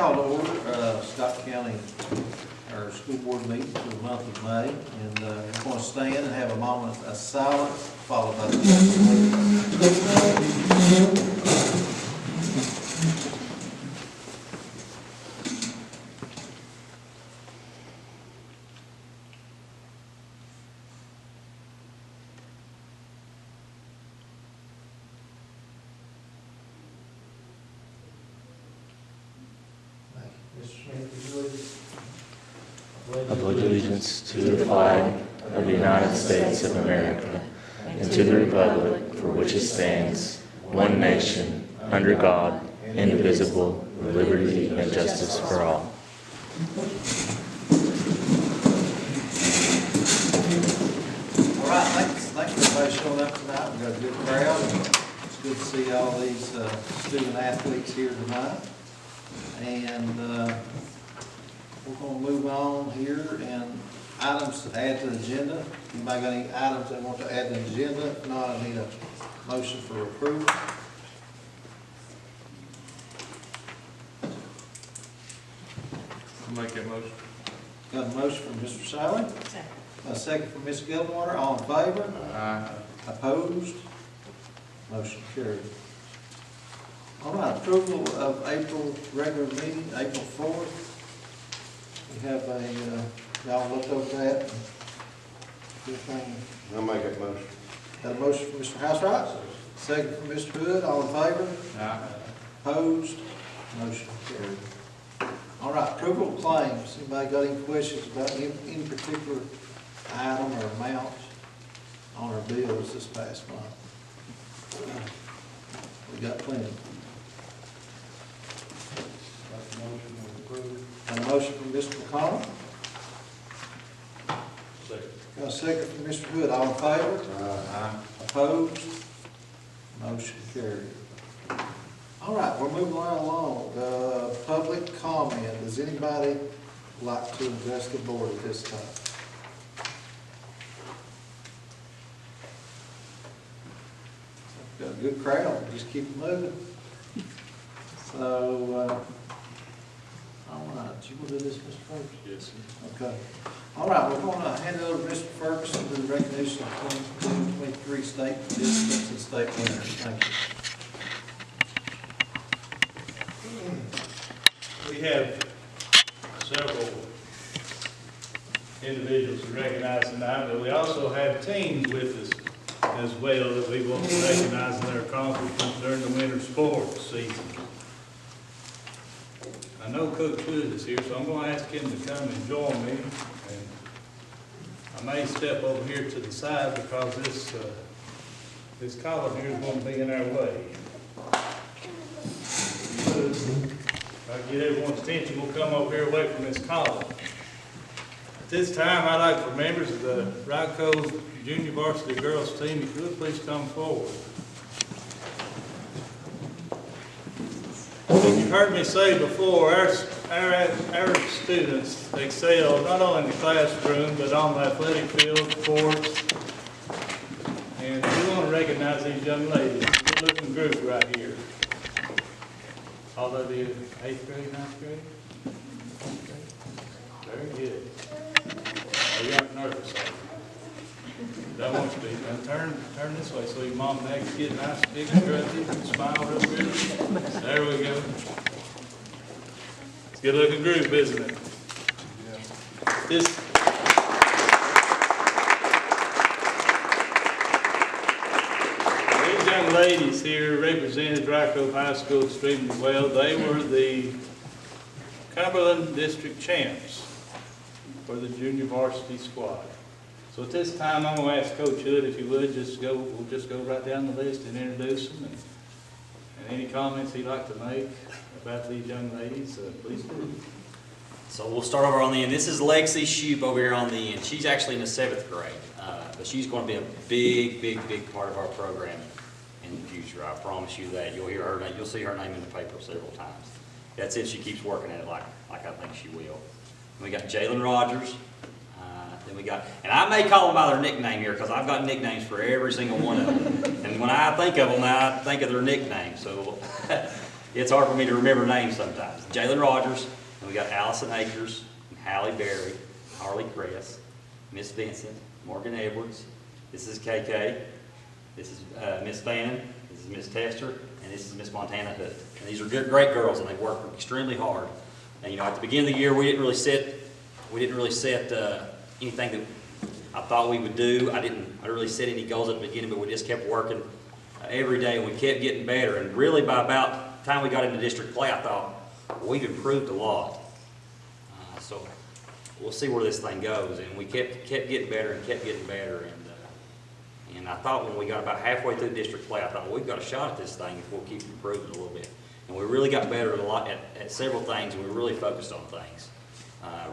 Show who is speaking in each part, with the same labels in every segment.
Speaker 1: call to order Scott County, our school board meeting for the month of May. And we're going to stand and have a moment of silence, followed by the pledge of allegiance.
Speaker 2: I pledge allegiance to the flag of the United States of America and to the republic for which it stands, one nation, under God, indivisible, with liberty and justice for all.
Speaker 1: All right, thanks for everybody showing up tonight. We've got a good crowd. It's good to see all these student athletes here tonight. And we're going to move on here and items to add to the agenda. Anybody got any items they want to add to the agenda? If not, I need a motion for approval.
Speaker 3: I'll make that motion.
Speaker 1: Got a motion from Mr. Sally. A second from Ms. Gilmore. All in favor?
Speaker 3: Aye.
Speaker 1: Opposed? Motion carried. All right, approval of April regular meeting, April 4th. We have y'all looked over that. Everything.
Speaker 4: I'll make that motion.
Speaker 1: Got a motion from Mr. Housewright, second from Mr. Hood. All in favor?
Speaker 3: Aye.
Speaker 1: Opposed? Motion carried. All right, approval of claims. Anybody got any questions about any particular item or amount on our bills this past month? We got plenty. Got a motion from Mr. McConnell.
Speaker 4: Second.
Speaker 1: Got a second from Mr. Hood. All in favor?
Speaker 3: Aye.
Speaker 1: Opposed? Motion carried. All right, we're moving right along. Public comment. Does anybody like to address the board at this time? Got a good crowd. Just keep it moving. So, all right. You want to do this, Mr. Ferguson?
Speaker 3: Yes, sir.
Speaker 1: Okay. All right, we're going to hand it over to Mr. Ferguson to the recognition of 2023 state participants and state winners. Thank you.
Speaker 5: We have several individuals to recognize tonight, but we also have teams with us as well that we want to recognize in their accomplishments during the winter sports season. I know Coach Hood is here, so I'm going to ask him to come and join me. And I may step over here to the side because this column here is going to be in our way. If I get everyone's attention, we'll come over here away from this column. At this time, I'd like for members of the Ryco Junior Varsity Girls team, if you would please come forward. You've heard me say before, our students excel not only in the classroom, but on the athletic field, sports. And we want to recognize these young ladies. Good looking group right here. Although the 8th grade, 9th grade? Very good. Oh, you aren't nervous, are you? Don't want you to be. Now turn this way so your mom and dad can get a nice picture of you and smile real good. There we go. It's a good looking group, isn't it? These young ladies here represented Ryco High School extremely well. They were the Cumberland District champs for the junior varsity squad. So at this time, I'm going to ask Coach Hood, if you would, we'll just go right down the list and introduce them. And any comments he'd like to make about these young ladies, please do.
Speaker 6: So we'll start over on the end. This is Lexi Shoup over here on the end. She's actually in the 7th grade, but she's going to be a big part of our program in the future. I promise you that. You'll hear her name. You'll see her name in the paper several times. That's if she keeps working at it like I think she will. And we got Jalen Rogers. Then we got, and I may call them by their nickname here because I've got nicknames for every single one of them. And when I think of them, I think of their nicknames. So It's hard for me to remember names sometimes. Jalen Rogers, and we got Allison Akers, and Hallie Berry, Harley Cress, Miss Vincent, Morgan Edwards. This is KK. This is Miss Fannin. This is Miss Tester, and this is Miss Montana Hood. And these are good, great girls, and they work extremely hard. And you know, at the beginning of the year, we didn't really set anything that I thought we would do. I didn't really set any goals at the beginning, but we just kept working every day, and we kept getting better. And really, by about the time we got into district play, I thought, well, we've improved a lot. So we'll see where this thing goes. And we kept getting better and kept getting better. And I thought when we got about halfway through district play, I thought, well, we've got a shot at this thing if we'll keep improving a little bit. And we really got better at several things, and we really focused on things,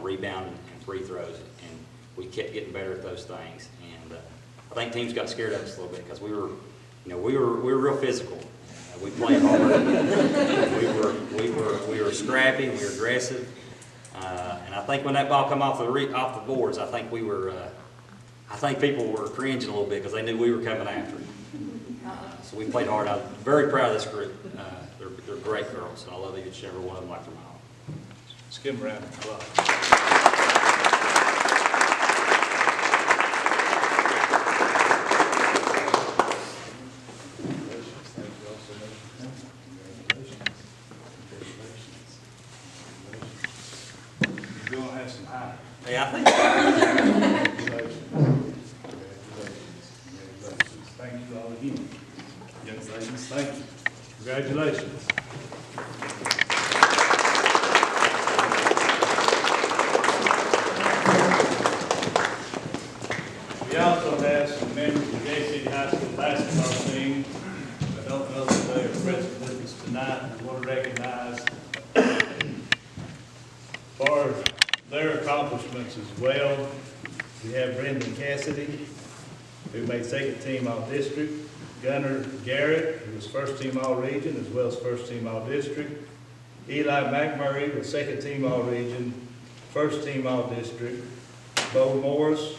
Speaker 6: rebounding and free throws, and we kept getting better at those things. And I think teams got scared of us a little bit because we were real physical. We played hard. we were scrappy. We were aggressive. And I think when that ball come off the boards, I think people were cringing a little bit because they knew we were coming after it. So we played hard. I'm very proud of this group. They're great girls, and I love each and every one of them like their mom.
Speaker 5: Let's give them a round of applause. You're going to have some high.
Speaker 6: Yeah, I think.
Speaker 5: Thank you all again. Young ladies, thank you. Congratulations. We also have some members of the Gay City High School basketball team. I don't know that they are present with us tonight. We want to recognize for their accomplishments as well. We have Brendan Cassidy, who made second team All-District. Gunnar Garrett, who was first team All-Region as well as first team All-District. Eli McMurray was second team All-Region, first team All-District. Bo Morris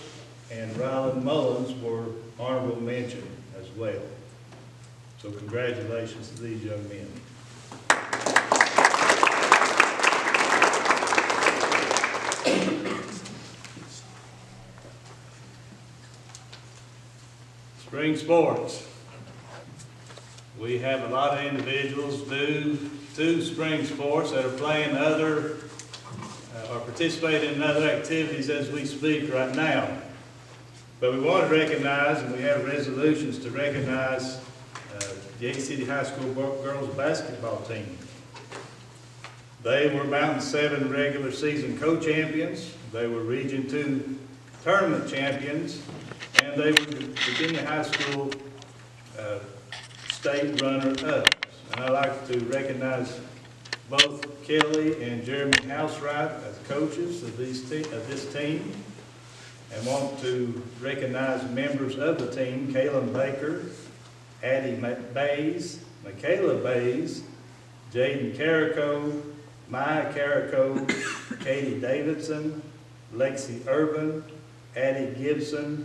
Speaker 5: and Ryland Mullins were honorable mention as well. So congratulations to these young men. Spring sports. We have a lot of individuals do spring sports that are playing or participating in other activities as we speak right now. But we want to recognize, and we have resolutions to recognize the Gay City High School girls basketball team. They were Mountain 7 regular season co-champions. They were Region 2 tournament champions, and they were Virginia High School state runner-ups. And I'd like to recognize both Kelly and Jeremy Housewright as coaches of this team, and want to recognize members of the team: Kaylin Baker, Addie Bays, Michaela Bays, Jaden Carrico, Maya Carrico, Katie Davidson, Lexi Urban, Addie Gibson,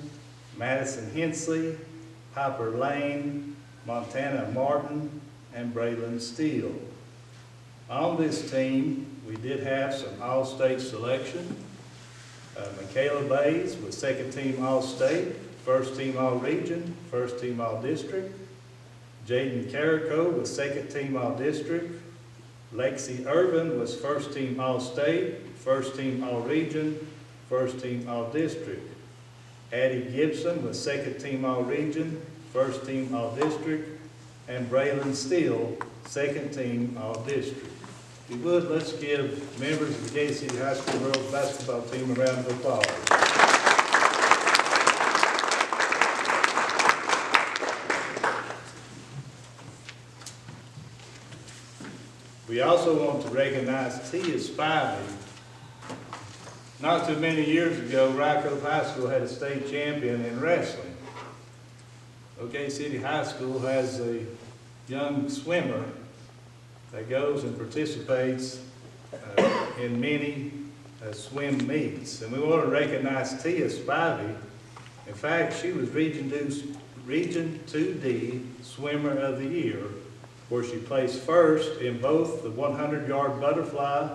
Speaker 5: Madison Hensley, Piper Lane, Montana Martin, and Braylon Steele. On this team, we did have some All-State selection. Michaela Bays was second team All-State, first team All-Region, first team All-District. Jaden Carrico was second team All-District. Lexi Urban was first team All-State, first team All-Region, first team All-District. Addie Gibson was second team All-Region, first team All-District, and Braylon Steele, second team All-District. If you would, let's give members of the Gay City High School girls basketball team a round of applause. We also want to recognize Tia Spivey. Not too many years ago, Rycove High School had a state champion in wrestling. OK City High School has a young swimmer that goes and participates in many swim meets. And we want to recognize Tia Spivey. In fact, she was Region 2D Swimmer of the Year where she placed first in both the 100-yard butterfly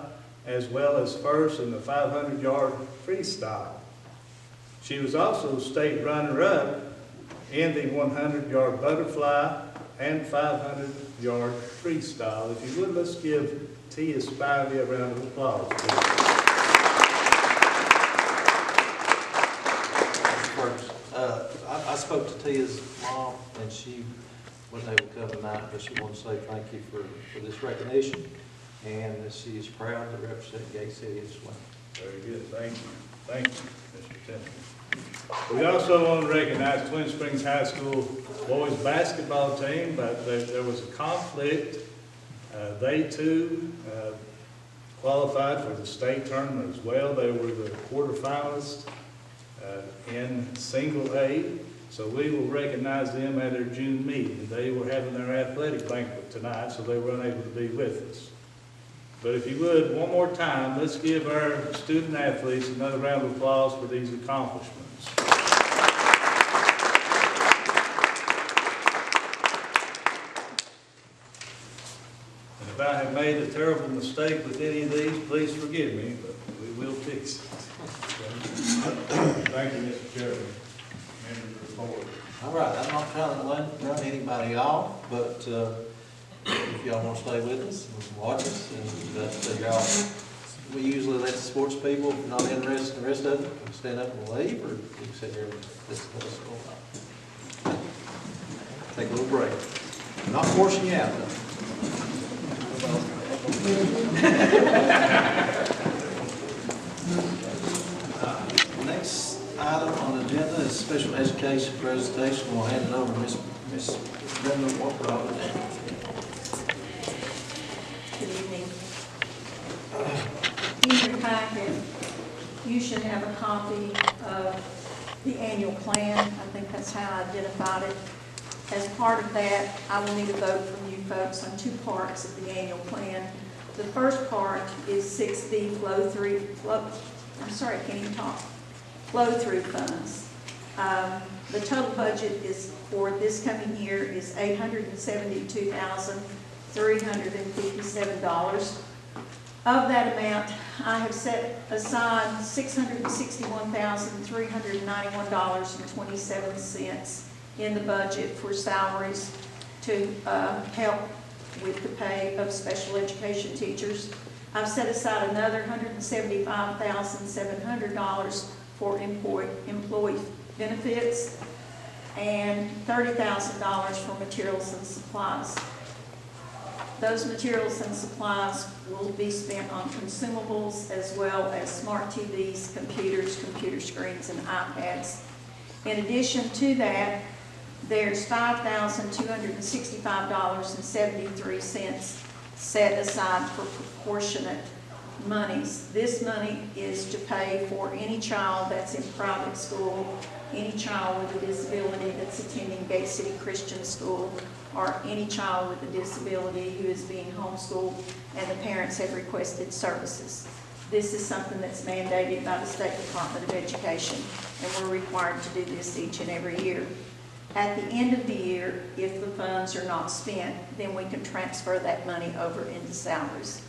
Speaker 5: as well as first in the 500-yard freestyle. She was also state runner-up in the 100-yard butterfly and 500-yard freestyle. If you would, let's give Tia Spivey a round of applause, please.
Speaker 1: First, I spoke to Tia's mom, and she wasn't able to come tonight, but she wanted to say thank you for this recognition, and that she is proud to represent Gay City as well.
Speaker 5: Very good, thank you. Thank you, Mr. Timpson. We also want to recognize Twin Springs High School boys basketball team, but there was a conflict. They too qualified for the state tournament as well. They were the quarterfinalists in single A, so we will recognize them at their June meeting. They were having their athletic banquet tonight, so they were unable to be with us. But if you would, one more time, let's give our student athletes another round of applause for these accomplishments. And if I have made a terrible mistake with any of these, please forgive me, but we will fix it. Thank you, Mr. Chairman. Members report.
Speaker 1: All right, I'm not trying to run anybody off, but if y'all want to stay with us and watch us, and y'all, we usually let the sports people, if you're not interested in the rest of it, stand up and leave, or you can sit here and listen to us go on. Take a little break. I'm not forcing you out, though. Next item on the agenda is special education presentation. We'll hand it over to Miss Brenda Walker.
Speaker 3: Good evening. In your packet, you should have a copy of the annual plan. I think that's how I identified it. As part of that, I will need a vote from you folks on two parts of the annual plan. The first part is 6B flow-through funds. The total budget is for this coming year is $872,357. Of that amount, I have set aside $661,391.27 in the budget for salaries to help with the pay of special education teachers. I've set aside another $175,700 for employee benefits and $30,000 for materials and supplies. Those materials and supplies will be spent on consumables as well as smart TVs, computers, computer screens, and iPads. In addition to that, there's $5,265.73 set aside for proportionate monies. This money is to pay for any child that's in private school, any child with a disability that's attending Gay City Christian School, or any child with a disability who is being homeschooled and the parents have requested services. This is something that's mandated by the State Department of Education, and we're required to do this each and every year. At the end of the year, if the funds are not spent, then we can transfer that money over into salaries.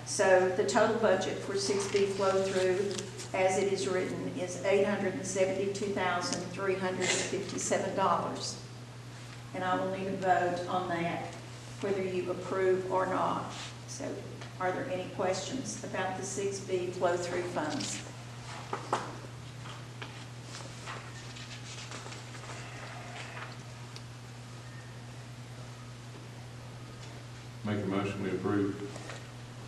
Speaker 3: So the total budget for 6B flow-through, as it is written, is $872,357. And I will need a vote on that, whether you approve or not. So are there any questions about the 6B flow-through funds?
Speaker 4: Make a motion, we approve.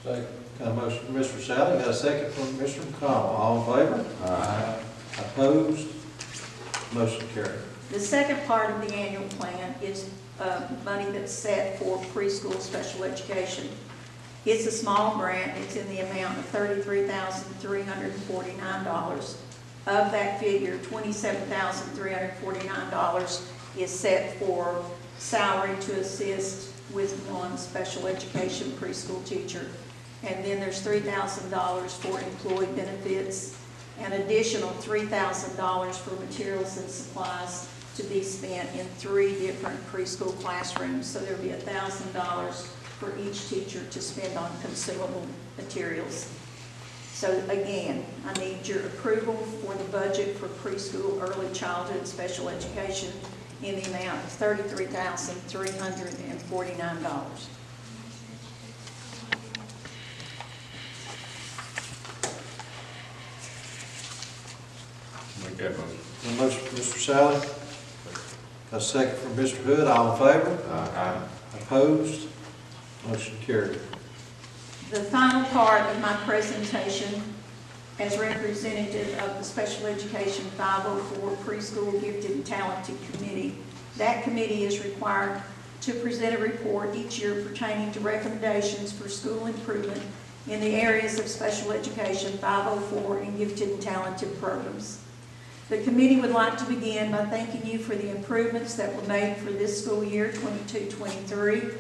Speaker 1: Second. Got a motion from Mr. Sally, got a second from Mr. McConnell. All in favor? Aye. Opposed? Motion carried.
Speaker 3: The second part of the annual plan is money that's set for preschool special education. It's a small grant. It's in the amount of $33,349. Of that figure, $27,349 is set for salary to assist with one special education preschool teacher. And then there's $3,000 for employee benefits, an additional $3,000 for materials and supplies to be spent in 3 different preschool classrooms. So there'll be $1,000 for each teacher to spend on consumable materials. So again, I need your approval for the budget for preschool, early childhood, special education in the amount of $33,349.
Speaker 4: Make that motion.
Speaker 1: A motion from Mr. Sally, a second from Mr. Hood, all in favor?
Speaker 4: Aye.
Speaker 1: Opposed? Motion carried.
Speaker 3: The final part of my presentation as representative of the Special Education 504 Preschool Gifted and Talented Committee. That committee is required to present a report each year pertaining to recommendations for school improvement in the areas of special education 504 and gifted and talented programs. The committee would like to begin by thanking you for the improvements that were made for this school year, 22-23.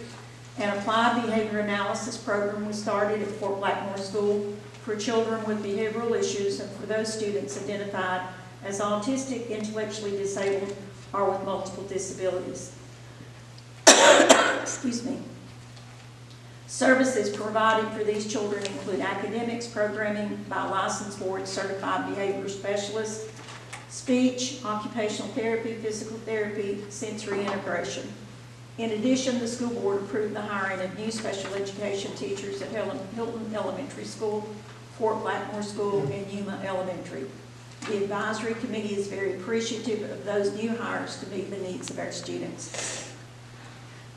Speaker 3: An applied behavior analysis program was started at Fort Blackmore School for children with behavioral issues and for those students identified as autistic, intellectually disabled, or with multiple disabilities. Excuse me. Services provided for these children include academics, programming by a licensed board certified behavior specialist, speech, occupational therapy, physical therapy, sensory integration. In addition, the school board approved the hiring of new special education teachers at Hilton Elementary School, Fort Blackmore School, and Yuma Elementary. The advisory committee is very appreciative of those new hires to meet the needs of our students.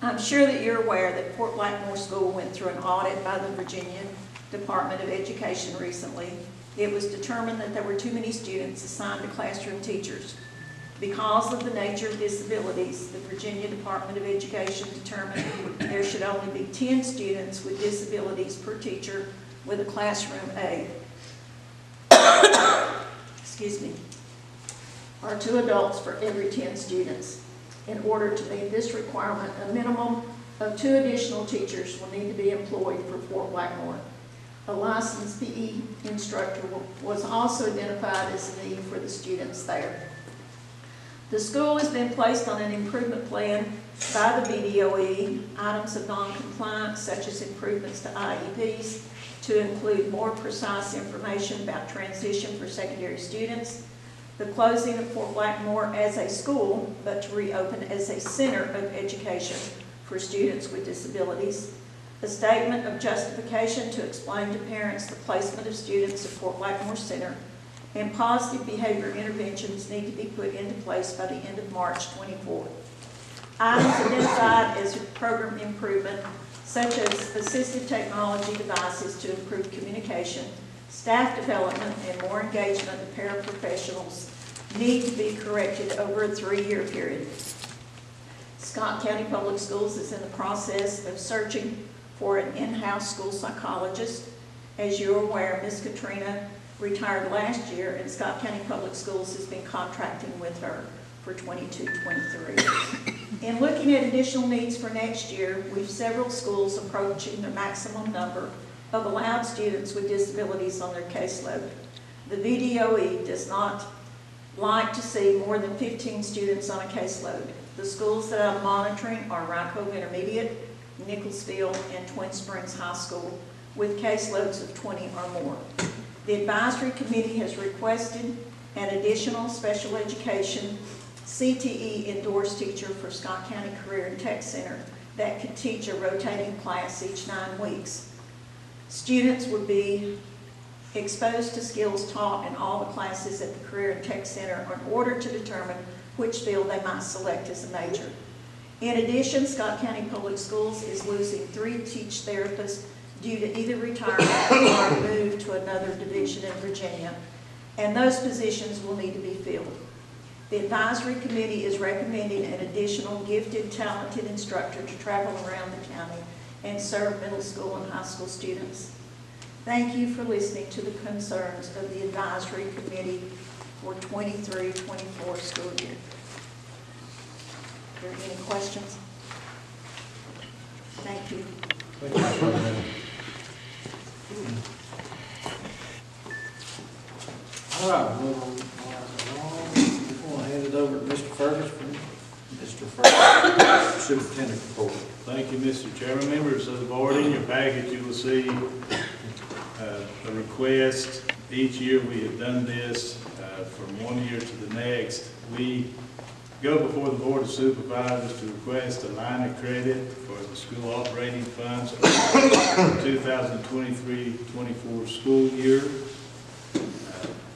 Speaker 3: I'm sure that you're aware that Fort Blackmore School went through an audit by the Virginia Department of Education recently. It was determined that there were too many students assigned to classroom teachers. Because of the nature of disabilities, the Virginia Department of Education determined there should only be 10 students with disabilities per teacher with a classroom aide. Excuse me. Or 2 adults for every 10 students. In order to meet this requirement, a minimum of 2 additional teachers will need to be employed for Fort Blackmore. A licensed PE instructor was also identified as a need for the students there. The school has been placed on an improvement plan by the BDOE, items of non-compliance such as improvements to IEPs, to include more precise information about transition for secondary students, the closing of Fort Blackmore as a school, but to reopen as a center of education for students with disabilities, a statement of justification to explain to parents the placement of students at Fort Blackmore Center, and positive behavior interventions need to be put into place by the end of March 24. Items identified as program improvement, such as assistive technology devices to improve communication, staff development, and more engagement of paraprofessionals, need to be corrected over a 3-year period. Scott County Public Schools is in the process of searching for an in-house school psychologist. As you're aware, Ms. Katrina retired last year, and Scott County Public Schools has been contracting with her for 22-23. In looking at additional needs for next year, we have several schools approaching their maximum number of allowed students with disabilities on their caseload. The VDOE does not like to see more than 15 students on a caseload. The schools that I'm monitoring are Rye Cove Intermediate, Nicholsville, and Twin Springs High School, with caseloads of 20 or more. The advisory committee has requested an additional special education CTE endorsed teacher for Scott County Career and Tech Center that could teach a rotating class each 9 weeks. Students would be exposed to skills taught in all the classes at the Career and Tech Center in order to determine which field they might select as a major. In addition, Scott County Public Schools is losing 3 teach therapists due to either retirement or move to another division in Virginia, and those positions will need to be filled. The advisory committee is recommending an additional gifted, talented instructor to travel around the county and serve middle school and high school students. Thank you for listening to the concerns of the advisory committee for 23-24 school year. Are there any questions? Thank you.
Speaker 1: All right, we're going to hand it over to Mr. Ferguson Mr. Frank, Superintendent report.
Speaker 5: Thank you, Mr. Chairman. Members of the board, in your package, you will see a request. Each year we have done this from one year to the next. We go before the Board of Supervisors to request a line of credit for the school operating funds for the 2023-24 school year.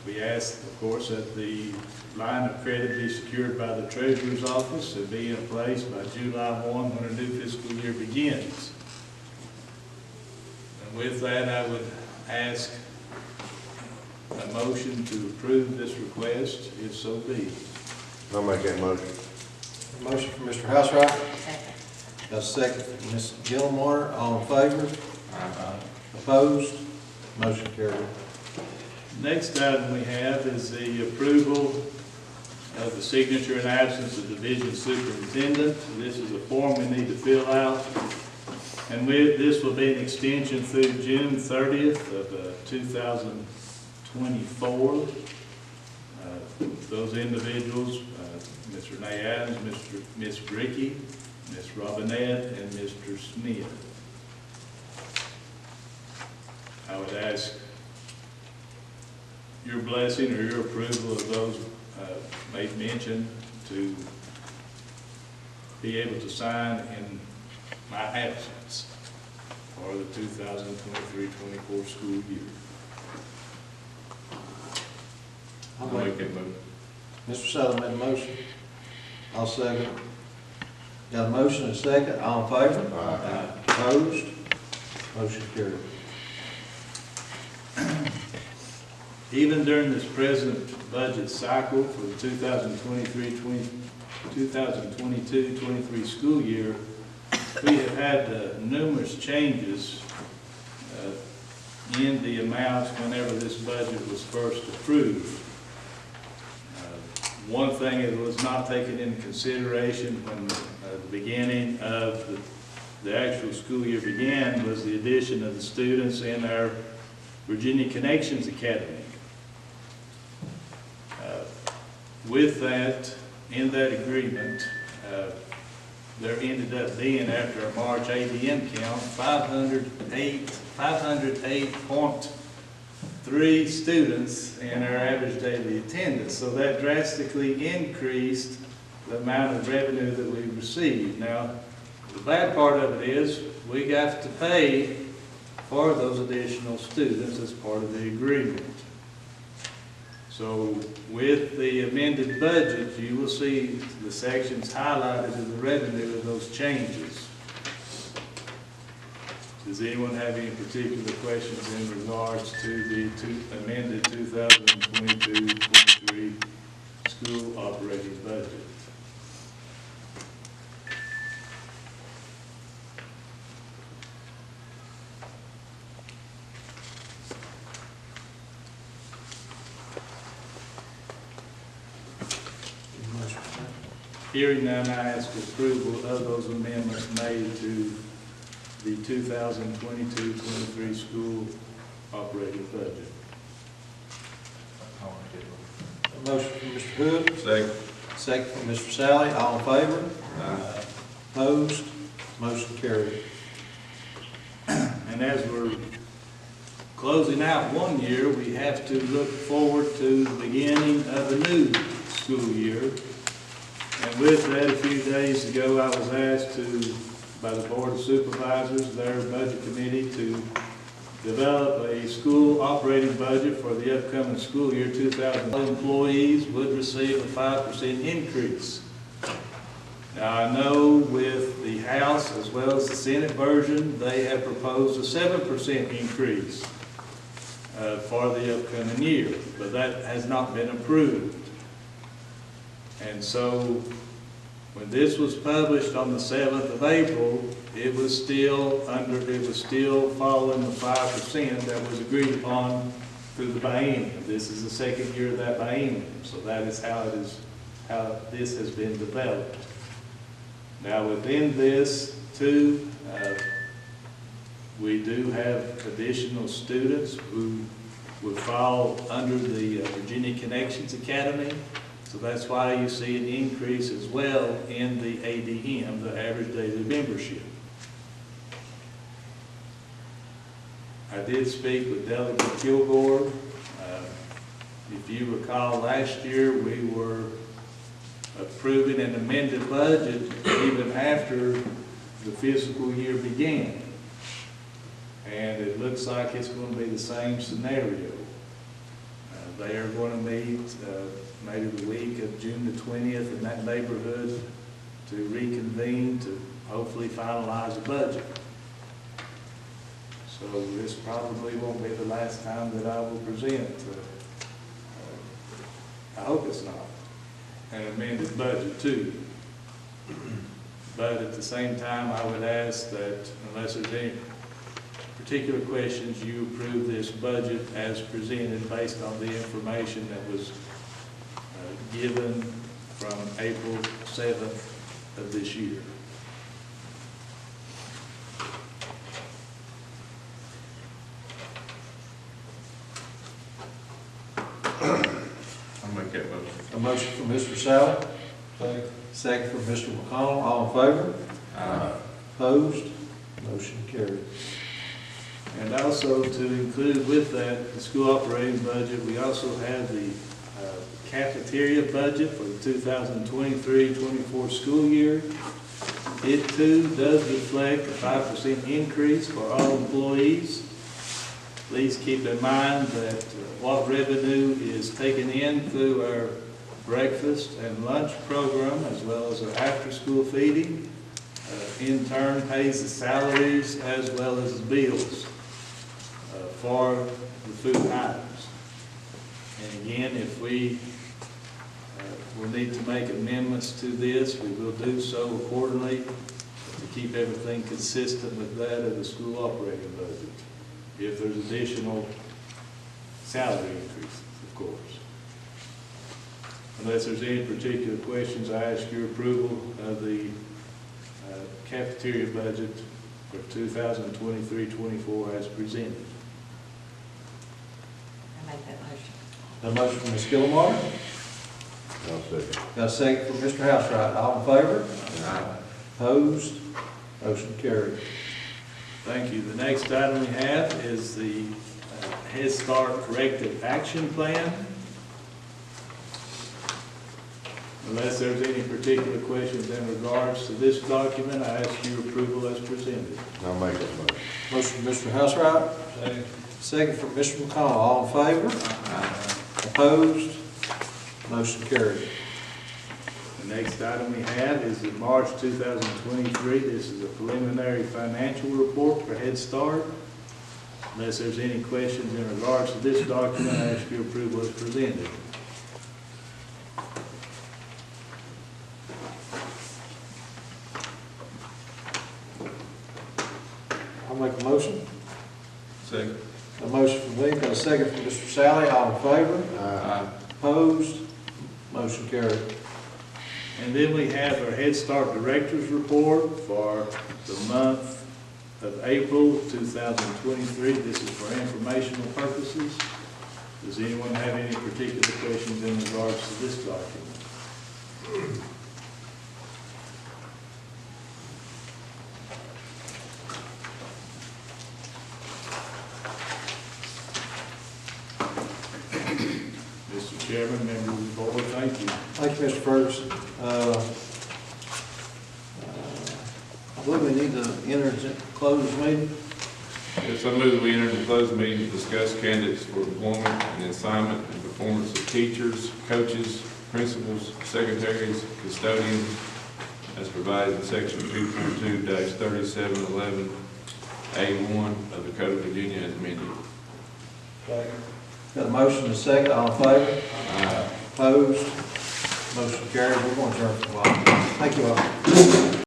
Speaker 5: We ask, of course, that the line of credit be secured by the Treasurer's Office and be in place by July 1 when a new fiscal year begins. And with that, I would ask a motion to approve this request, if so be.
Speaker 4: I'll make that motion.
Speaker 1: Motion from Mr. Housewright. Got a second from Ms. Gilmore. All in favor? Opposed? Motion carried.
Speaker 5: Next item we have is the approval of the signature and absence of division superintendent. This is a form we need to fill out. And this will be an extension through June 30th of 2024. Those individuals, Ms. Renee Adams, Ms. Bricky, Ms. Robinette, and Mr. Smith. I would ask your blessing or your approval of those made mention to be able to sign in my absence for the 2023-24 school year.
Speaker 1: I'll
Speaker 4: I'll
Speaker 1: make
Speaker 4: make that motion.
Speaker 1: Mr. Southern made a motion. I'll second. Got a motion and a second. All in favor?
Speaker 4: Aye.
Speaker 1: Opposed? Motion carried.
Speaker 5: Even during this present budget cycle for the 2022-23 school year, we have had numerous changes in the amounts whenever this budget was first approved. One thing that was not taken into consideration when the beginning of the actual school year began was the addition of the students in our Virginia Connections Academy. With that, in that agreement, there ended up being, after our March ADM count, 508.3 students in our average daily attendance. So that drastically increased the amount of revenue that we received. Now, the bad part of it is we got to pay for those additional students as part of the agreement. So with the amended budget, you will see the sections highlighted in the revenue of those changes. Does anyone have any particular questions in regards to the amended 2022-23 school operating budget? Hearing none, I ask approval of those amendments made to the 2022-23 school operating budget.
Speaker 1: A motion from Mr. Hood.
Speaker 4: Second.
Speaker 1: Second from Mr. Sally. All in favor? Opposed? Motion carried.
Speaker 5: And as we're closing out one year, we have to look forward to the beginning of a new school year. And with that, a few days ago, I was asked by the Board of Supervisors, their budget committee, to develop a school operating budget for the upcoming school year 2000. Employees would receive a 5% increase. Now, I know with the House as well as the Senate version, they have proposed a 7% increase for the upcoming year, but that has not been approved. And so, when this was published on the 7th of April, it was still following the 5% that was agreed upon through the biennium. This is the second year of that biennium, so that is how this has been developed. Now, within this, too, we do have additional students who would fall under the Virginia Connections Academy. So that's why you see an increase as well in the ADM, the average daily membership. I did speak with Delegate Kilgore. If you recall, last year we were approving an amended budget even after the fiscal year began. And it looks like it's going to be the same scenario. They are going to meet maybe the week of June the 20th in that neighborhood to reconvene to hopefully finalize a budget. So this probably won't be the last time that I will present. I hope it's not an amended budget too. But at the same time, I would ask that unless there's any particular questions, you approve this budget as presented based on the information that was given from April 7th of this year.
Speaker 4: I'll make that motion.
Speaker 1: A motion from Mr. Sally. Second from Mr. McConnell. All in favor? Opposed? Motion carried.
Speaker 5: And also to include with that, the school operating budget, we also have the cafeteria budget for the 2023-24 school year. It too does reflect a 5% increase for all employees. Please keep in mind that what revenue is taken in through our breakfast and lunch program, as well as our after-school feeding, in turn pays the salaries as well as the bills for the food items. And again, if we will need to make amendments to this, we will do so accordingly to keep everything consistent with that of the school operating budget. If there's additional salary increases, of course. Unless there's any particular questions, I ask your approval of the cafeteria budget for 2023-24 as presented.
Speaker 7: I make that motion.
Speaker 1: A motion from Ms. Gilmore.
Speaker 4: I'll second.
Speaker 1: Got a second from Mr. Housewright. All in favor? Opposed? Motion carried.
Speaker 5: Thank you. The next item we have is the Head Start Corrective Action Plan. Unless there's any particular questions in regards to this document, I ask your approval as presented.
Speaker 4: I'll make that motion.
Speaker 1: Motion from Mr. Housewright. Second from Mr. McConnell. All in favor? Opposed? Motion carried.
Speaker 5: The next item we have is in March 2023. This is a preliminary financial report for Head Start. Unless there's any questions in regards to this document, I ask your approval as presented.
Speaker 1: I'll make a motion.
Speaker 4: Second.
Speaker 1: A motion from me, got a second from Mr. Sally. All in favor? Opposed? Motion carried.
Speaker 5: And then we have our Head Start Directors Report for the month of April 2023. This is for informational purposes. Does anyone have any particular questions in regards to this document? Mr. Chairman, members of the board, thank you.
Speaker 1: Thank you, Mr. Ferguson. I believe we need to enter into closed meeting.
Speaker 8: Yes, I move that we enter into closed meeting to discuss candidates for employment and assignment and performance of teachers, coaches, principals, secretaries, custodians, as provided in section 242-3711A1 of the Code of Virginia as amended.
Speaker 1: Got a motion and a second. All in favor? Opposed? Motion carried. We're going to adjourn for a while. Thank you all.